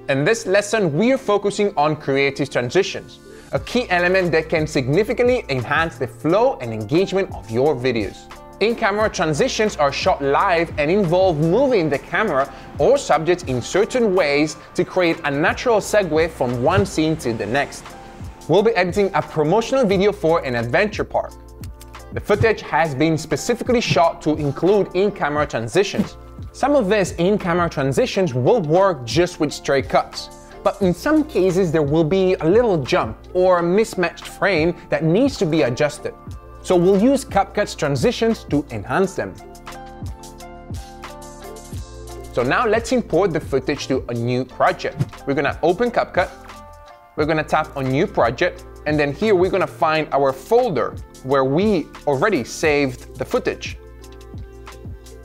In this lesson, we are focusing on creative transitions, a key element that can significantly enhance the flow and engagement of your videos. In-camera transitions are shot live and involve moving the camera or subject in certain ways to create a natural segue from one scene to the next. We'll be editing a promotional video for an adventure park. The footage has been specifically shot to include in-camera transitions. Some of these in-camera transitions will work just with straight cuts, but in some cases there will be a little jump or a mismatched frame that needs to be adjusted. So we'll use CapCut's transitions to enhance them. So now let's import the footage to a new project. We're gonna open CapCut, we're gonna tap on New Project, and then here we're gonna find our folder where we already saved the footage.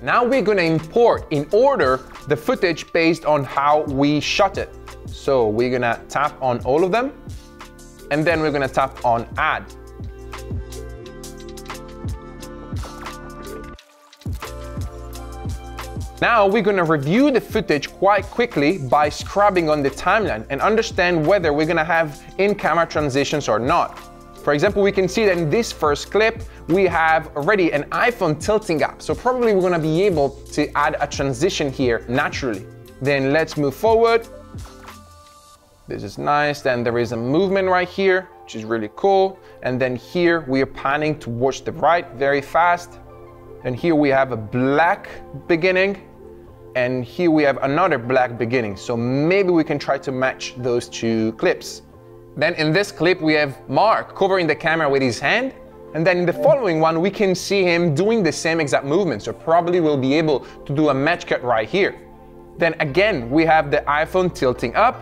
Now we're gonna import in order the footage based on how we shot it. So we're gonna tap on all of them, and then we're gonna tap on Add. Now we're gonna review the footage quite quickly by scrubbing on the timeline and understand whether we're gonna have in-camera transitions or not. For example, we can see that in this first clip, we have already an iPhone tilting up. So probably we're gonna be able to add a transition here naturally. Then let's move forward. This is nice. Then there is a movement right here, which is really cool. And then here we are panning towards the right very fast. And here we have a black beginning. And here we have another black beginning. So maybe we can try to match those two clips. Then in this clip, we have Mark covering the camera with his hand. And then in the following one, we can see him doing the same exact movement. So probably we'll be able to do a match cut right here. Then again, we have the iPhone tilting up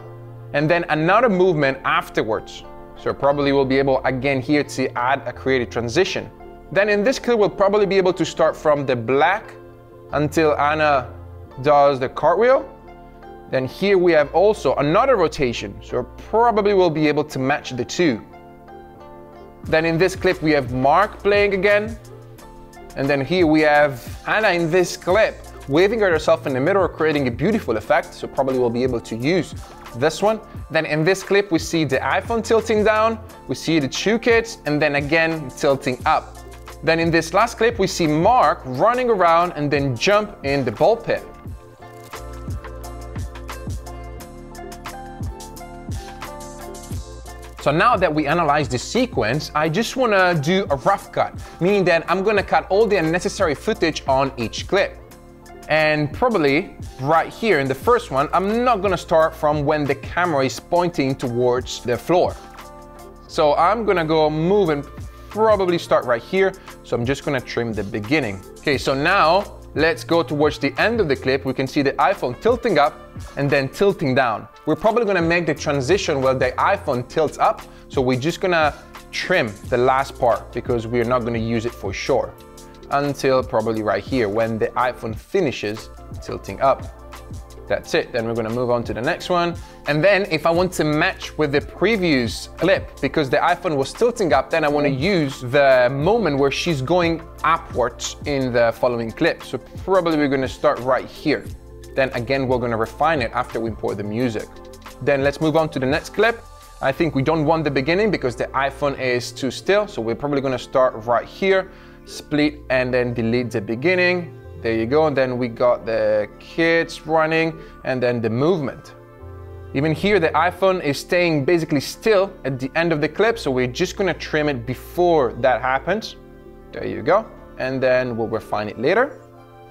and then another movement afterwards. So probably we'll be able again here to add a creative transition. Then in this clip, we'll probably be able to start from the black until Anna does the cartwheel. Then here we have also another rotation. So probably we'll be able to match the two. Then in this clip, we have Mark playing again. And then here we have Anna in this clip, waving at herself in the mirror, creating a beautiful effect. So probably we'll be able to use this one. Then in this clip, we see the iPhone tilting down, we see the two kids, and then again tilting up. Then in this last clip, we see Mark running around and then jump in the ball pit. So now that we analyze the sequence, I just want to do a rough cut, meaning that I'm going to cut all the unnecessary footage on each clip. And probably right here in the first one, I'm not going to start from when the camera is pointing towards the floor. So I'm going to go move and probably start right here. So I'm just going to trim the beginning. Okay, so now let's go towards the end of the clip. We can see the iPhone tilting up and then tilting down. We're probably gonna make the transition where the iPhone tilts up. So we're just gonna trim the last part because we're not gonna use it for sure until probably right here when the iPhone finishes tilting up. That's it. Then we're gonna move on to the next one. And then if I want to match with the previous clip, because the iPhone was tilting up, then I wanna use the moment where she's going upwards in the following clip. So probably we're gonna start right here. Then again, we're gonna refine it after we import the music. Then let's move on to the next clip. I think we don't want the beginning because the iPhone is too still. So we're probably gonna start right here, split and then delete the beginning. There you go, and then we got the kids running and then the movement. Even here, the iPhone is staying basically still at the end of the clip, so we're just gonna trim it before that happens. There you go, and then we'll refine it later.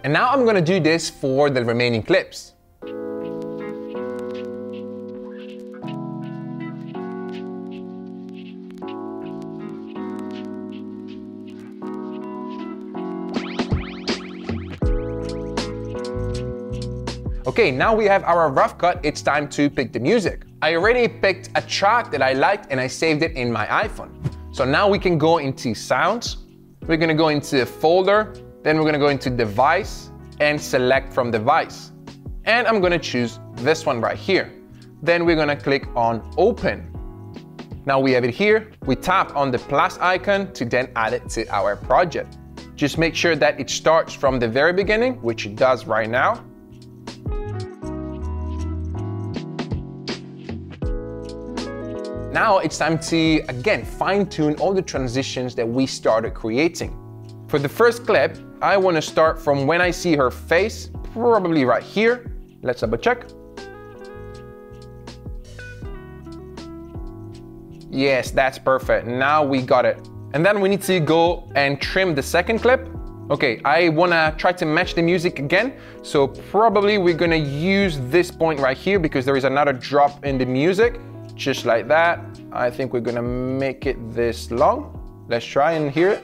And now I'm gonna do this for the remaining clips. Okay, now we have our rough cut, it's time to pick the music. I already picked a track that I liked and I saved it in my iPhone. So now we can go into Sounds, we're gonna go into Folder, then we're gonna go into Device and select from Device. And I'm gonna choose this one right here. Then we're gonna click on Open. Now we have it here, we tap on the plus icon to then add it to our project. Just make sure that it starts from the very beginning, which it does right now. Now it's time to, again, fine-tune all the transitions that we started creating. For the first clip, I want to start from when I see her face, probably right here. Let's double check. Yes, that's perfect. Now we got it. And then we need to go and trim the second clip. Okay, I want to try to match the music again. So probably we're going to use this point right here because there is another drop in the music. Just like that. I think we're gonna make it this long. Let's try and hear it.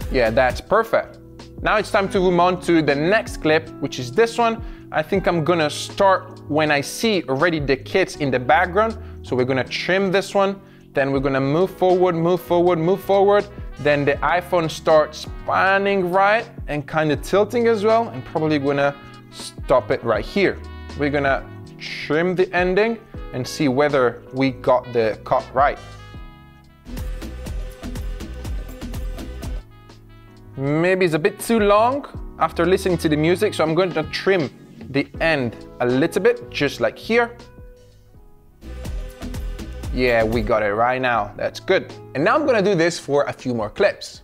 Yeah, that's perfect. Now it's time to move on to the next clip, which is this one. I think I'm gonna start when I see already the kids in the background. So we're gonna trim this one. Then we're gonna move forward, move forward, move forward. Then the iPhone starts spanning right and kind of tilting as well. And probably gonna stop it right here. We're gonna trim the ending and see whether we got the cut right. Maybe it's a bit too long after listening to the music, so I'm going to trim the end a little bit, just like here. Yeah, we got it right now. That's good. And now I'm gonna do this for a few more clips.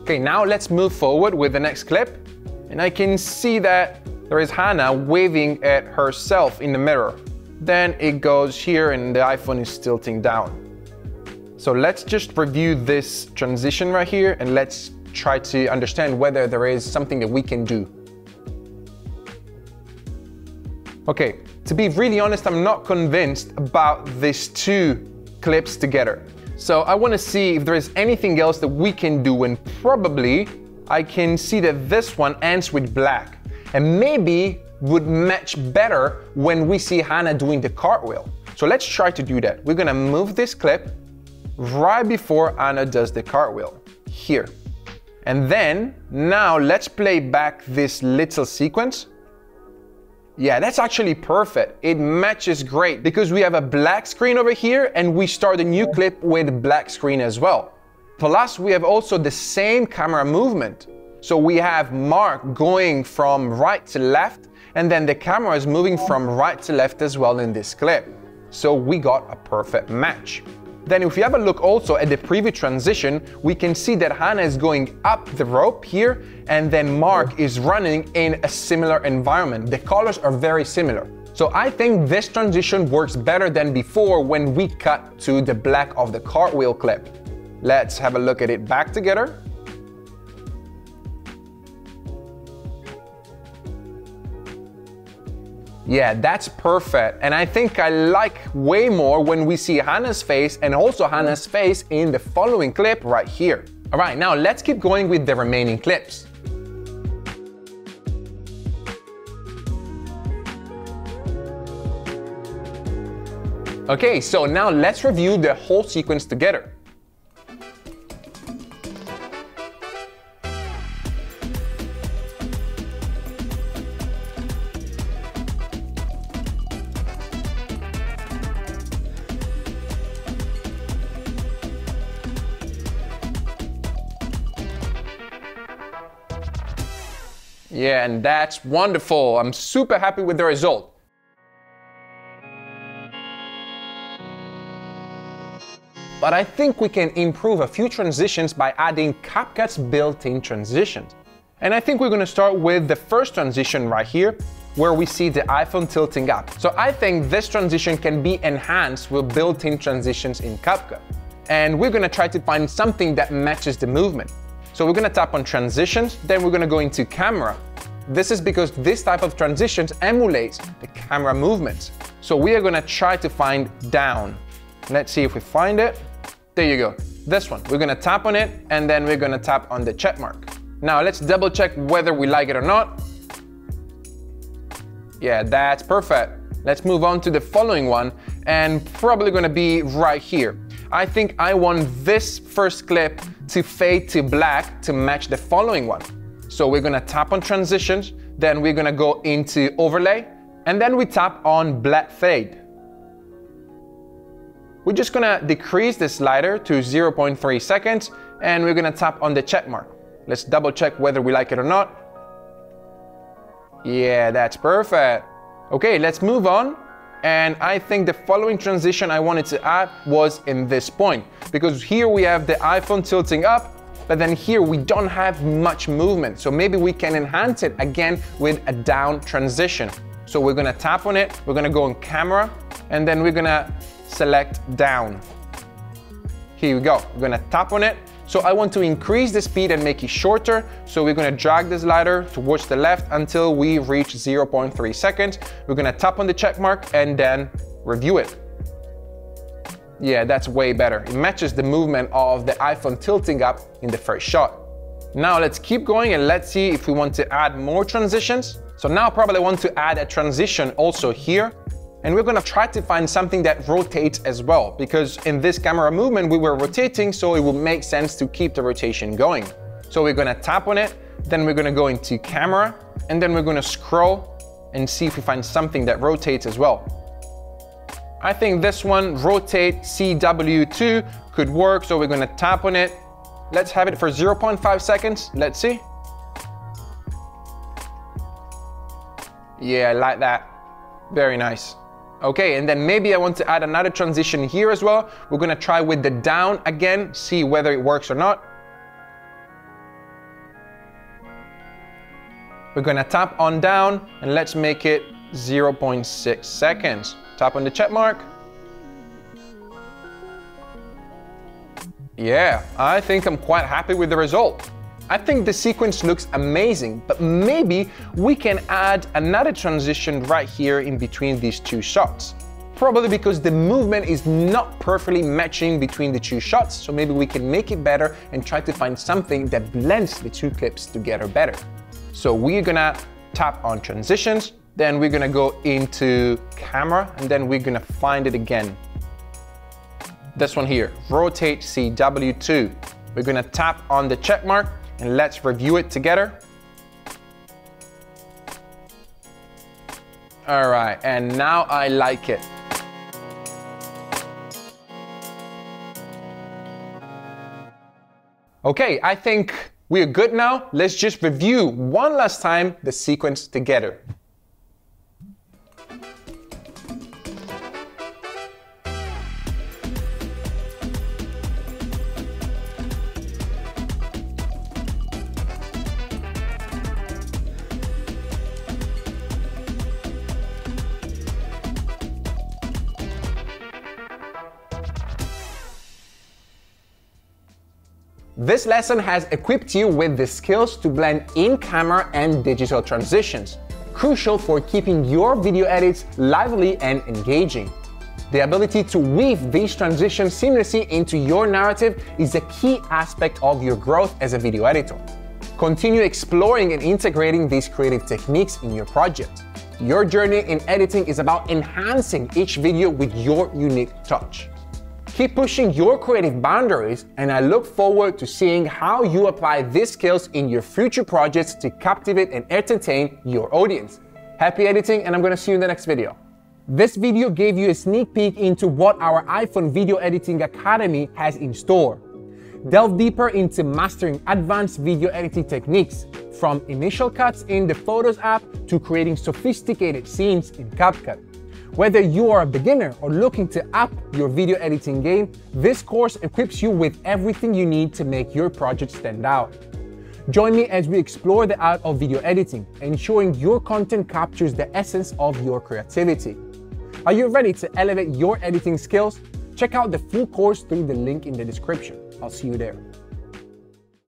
Okay, now let's move forward with the next clip. And I can see that there is Hannah waving at herself in the mirror. Then it goes here and the iPhone is tilting down. So let's just review this transition right here and let's try to understand whether there is something that we can do. Okay, to be really honest, I'm not convinced about these two clips together. So I want to see if there is anything else that we can do, and probably I can see that this one ends with black and maybe would match better when we see Hannah doing the cartwheel. So let's try to do that. We're gonna move this clip right before Hannah does the cartwheel, here. And then, now let's play back this little sequence. Yeah, that's actually perfect. It matches great because we have a black screen over here and we start a new clip with black screen as well. Plus, we have also the same camera movement. So we have Mark going from right to left and then the camera is moving from right to left as well in this clip. So we got a perfect match. Then if we have a look also at the preview transition, we can see that Hannah is going up the rope here and then Mark is running in a similar environment. The colors are very similar. So I think this transition works better than before when we cut to the black of the cartwheel clip. Let's have a look at it back together. Yeah, that's perfect. And I think I like way more when we see Hannah's face and also Hannah's face in the following clip right here. All right, now let's keep going with the remaining clips. Okay, so now let's review the whole sequence together. Yeah, and that's wonderful. I'm super happy with the result. But I think we can improve a few transitions by adding CapCut's built-in transitions. And I think we're gonna start with the first transition right here, where we see the iPhone tilting up. So I think this transition can be enhanced with built-in transitions in CapCut. And we're gonna try to find something that matches the movement. So we're gonna tap on transitions, then we're gonna go into camera. This is because this type of transitions emulates the camera movements. So we are gonna try to find down. Let's see if we find it. There you go, this one. We're gonna tap on it and then we're gonna tap on the check mark. Now let's double check whether we like it or not. Yeah, that's perfect. Let's move on to the following one and probably gonna be right here. I think I want this first clip to fade to black to match the following one. So we're gonna tap on transitions, then we're gonna go into overlay, and then we tap on black fade. We're just gonna decrease the slider to 0.3 seconds and we're gonna tap on the check mark. Let's double check whether we like it or not. Yeah, that's perfect. Okay, let's move on. And I think the following transition I wanted to add was in this point, because here we have the iPhone tilting up, but then here we don't have much movement. So maybe we can enhance it again with a down transition. So we're gonna tap on it, we're gonna go on camera, and then we're gonna select down. Here we go, we're gonna tap on it. So I want to increase the speed and make it shorter. So we're gonna drag the slider towards the left until we reach 0.3 seconds. We're gonna tap on the check mark and then review it. Yeah, that's way better. It matches the movement of the iPhone tilting up in the first shot. Now let's keep going and let's see if we want to add more transitions. So now I probably want to add a transition also here. And we're gonna try to find something that rotates as well, because in this camera movement we were rotating, so it will make sense to keep the rotation going. So we're gonna tap on it, then we're gonna go into camera, and then we're gonna scroll and see if we find something that rotates as well. I think this one, rotate CW2, could work, so we're gonna tap on it. Let's have it for 0.5 seconds, let's see. Yeah, I like that, very nice. Okay, and then maybe I want to add another transition here as well. We're gonna try with the down again, see whether it works or not. We're gonna tap on down and let's make it 0.6 seconds. Tap on the check mark. Yeah, I think I'm quite happy with the result. I think the sequence looks amazing, but maybe we can add another transition right here in between these two shots. Probably because the movement is not perfectly matching between the two shots, so maybe we can make it better and try to find something that blends the two clips together better. So we're gonna tap on transitions, then we're gonna go into camera, and then we're gonna find it again. This one here, rotate CW2. We're gonna tap on the check mark, and let's review it together. All right, and now I like it. Okay, I think we're good now. Let's just review one last time the sequence together. This lesson has equipped you with the skills to blend in-camera and digital transitions, crucial for keeping your video edits lively and engaging. The ability to weave these transitions seamlessly into your narrative is a key aspect of your growth as a video editor. Continue exploring and integrating these creative techniques in your project. Your journey in editing is about enhancing each video with your unique touch. Keep pushing your creative boundaries, and I look forward to seeing how you apply these skills in your future projects to captivate and entertain your audience. Happy editing, and I'm going to see you in the next video. This video gave you a sneak peek into what our iPhone Video Editing Academy has in store. Delve deeper into mastering advanced video editing techniques, from initial cuts in the Photos app to creating sophisticated scenes in CapCut. Whether you are a beginner or looking to up your video editing game, this course equips you with everything you need to make your project stand out. Join me as we explore the art of video editing, ensuring your content captures the essence of your creativity. Are you ready to elevate your editing skills? Check out the full course through the link in the description. I'll see you there.